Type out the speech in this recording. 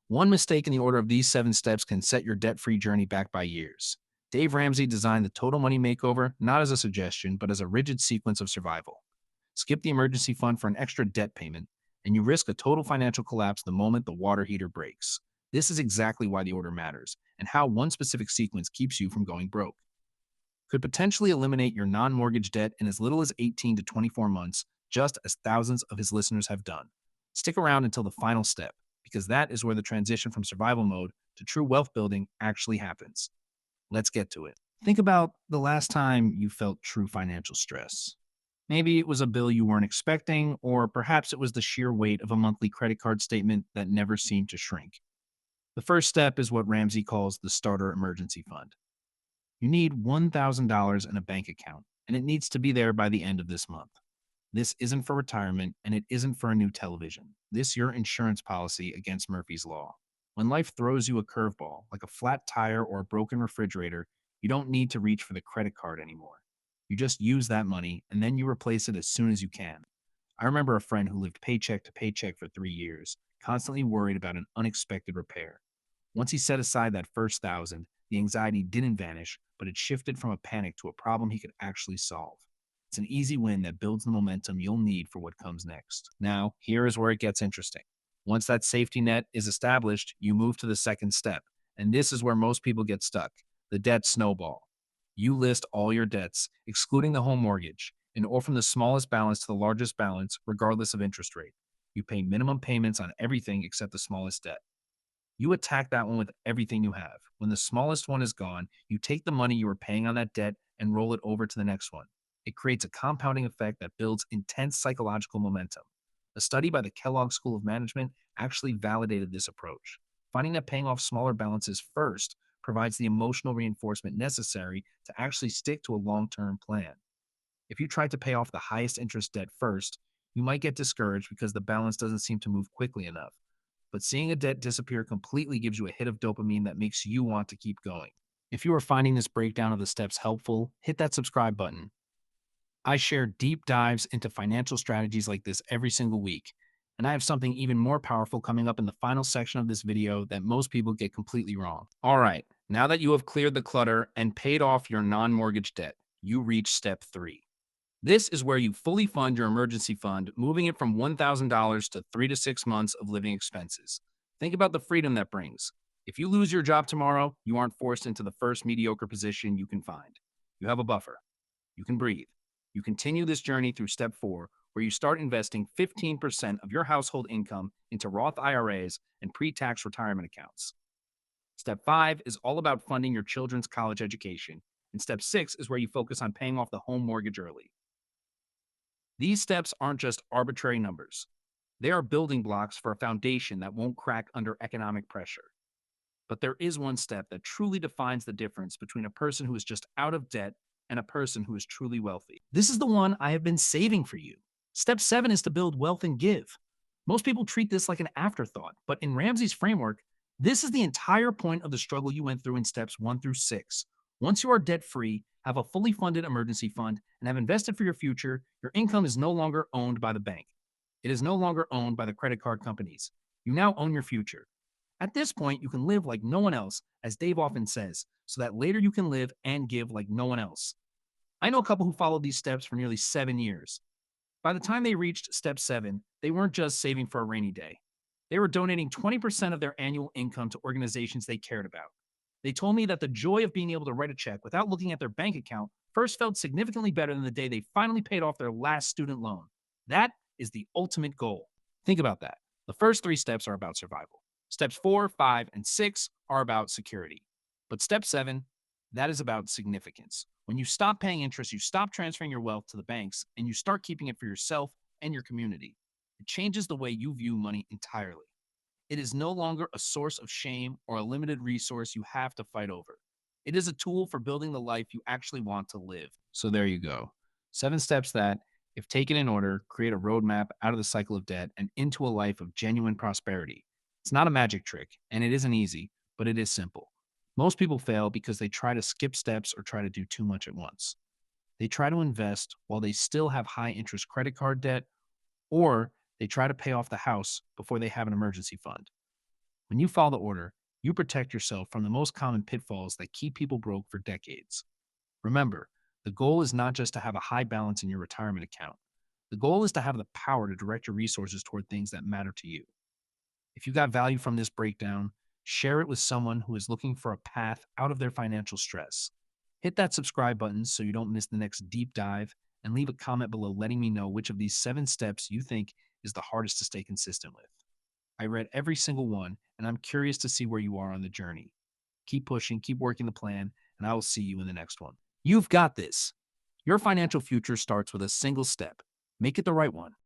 One mistake in the order of these 7 steps can set your debt-free journey back by years. Dave Ramsey designed the Total Money Makeover not as a suggestion, but as a rigid sequence of survival. Skip the emergency fund for an extra debt payment, and you risk a total financial collapse the moment the water heater breaks. This is exactly why the order matters, and how one specific sequence keeps you from going broke. Could potentially eliminate your non mortgage debt in as little as 18 to 24 months, just as thousands of his listeners have done. Stick around until the final step, because that is where the transition from survival mode to true wealth building actually happens. Let's get to it. Think about the last time you felt true financial stress. Maybe it was a bill you weren't expecting, or perhaps it was the sheer weight of a monthly credit card statement that never seemed to shrink. The first step is what Ramsey calls the starter emergency fund. You need $1,000 in a bank account, and it needs to be there by the end of this month. This isn't for retirement, and it isn't for a new television. This is your insurance policy against Murphy's Law. When life throws you a curveball, like a flat tire or a broken refrigerator, you don't need to reach for the credit card anymore. You just use that money, and then you replace it as soon as you can. I remember a friend who lived paycheck to paycheck for 3 years, constantly worried about an unexpected repair. Once he set aside that first thousand, the anxiety didn't vanish, but it shifted from a panic to a problem he could actually solve. It's an easy win that builds the momentum you'll need for what comes next. Now, here is where it gets interesting. Once that safety net is established, you move to the second step. And this is where most people get stuck: the debt snowball. You list all your debts, excluding the home mortgage, and or from the smallest balance to the largest balance, regardless of interest rate. You pay minimum payments on everything except the smallest debt. You attack that one with everything you have. When the smallest one is gone, you take the money you were paying on that debt and roll it over to the next one. It creates a compounding effect that builds intense psychological momentum. A study by the Kellogg School of Management actually validated this approach, finding that paying off smaller balances first provides the emotional reinforcement necessary to actually stick to a long-term plan. If you try to pay off the highest interest debt first, you might get discouraged because the balance doesn't seem to move quickly enough. But seeing a debt disappear completely gives you a hit of dopamine that makes you want to keep going. If you are finding this breakdown of the steps helpful, hit that subscribe button. I share deep dives into financial strategies like this every single week, and I have something even more powerful coming up in the final section of this video that most people get completely wrong. All right, now that you have cleared the clutter and paid off your non-mortgage debt, you reach step 3. This is where you fully fund your emergency fund, moving it from $1,000 to 3 to 6 months of living expenses. Think about the freedom that brings. If you lose your job tomorrow, you aren't forced into the first mediocre position you can find. You have a buffer. You can breathe. You continue this journey through step 4, where you start investing 15% of your household income into Roth IRAs and pre-tax retirement accounts. Step 5 is all about funding your children's college education, and step 6 is where you focus on paying off the home mortgage early. These steps aren't just arbitrary numbers. They are building blocks for a foundation that won't crack under economic pressure. But there is one step that truly defines the difference between a person who is just out of debt and a person who is truly wealthy. This is the one I have been saving for you. Step 7 is to build wealth and give. Most people treat this like an afterthought, but in Ramsey's framework, this is the entire point of the struggle you went through in steps 1 through 6. Once you are debt-free, have a fully funded emergency fund, and have invested for your future, your income is no longer owned by the bank. It is no longer owned by the credit card companies. You now own your future. At this point, you can live like no one else, as Dave often says, so that later you can live and give like no one else. I know a couple who followed these steps for nearly 7 years. By the time they reached step 7, they weren't just saving for a rainy day. They were donating 20% of their annual income to organizations they cared about. They told me that the joy of being able to write a check without looking at their bank account first felt significantly better than the day they finally paid off their last student loan. That is the ultimate goal. Think about that. The first 3 steps are about survival. Steps 4, 5, and 6 are about security. But step 7, that is about significance. When you stop paying interest, you stop transferring your wealth to the banks, and you start keeping it for yourself and your community. It changes the way you view money entirely. It is no longer a source of shame or a limited resource you have to fight over. It is a tool for building the life you actually want to live. So there you go. 7 steps that, if taken in order, create a roadmap out of the cycle of debt and into a life of genuine prosperity. It's not a magic trick, and it isn't easy, but it is simple. Most people fail because they try to skip steps or try to do too much at once. They try to invest while they still have high interest credit card debt, or they try to pay off the house before they have an emergency fund. When you follow the order, you protect yourself from the most common pitfalls that keep people broke for decades. Remember, the goal is not just to have a high balance in your retirement account. The goal is to have the power to direct your resources toward things that matter to you. If you got value from this breakdown, share it with someone who is looking for a path out of their financial stress. Hit that subscribe button so you don't miss the next deep dive, and leave a comment below letting me know which of these 7 steps you think is the hardest to stay consistent with. I read every single one, and I'm curious to see where you are on the journey. Keep pushing, keep working the plan, and I will see you in the next one. You've got this. Your financial future starts with a single step. Make it the right one.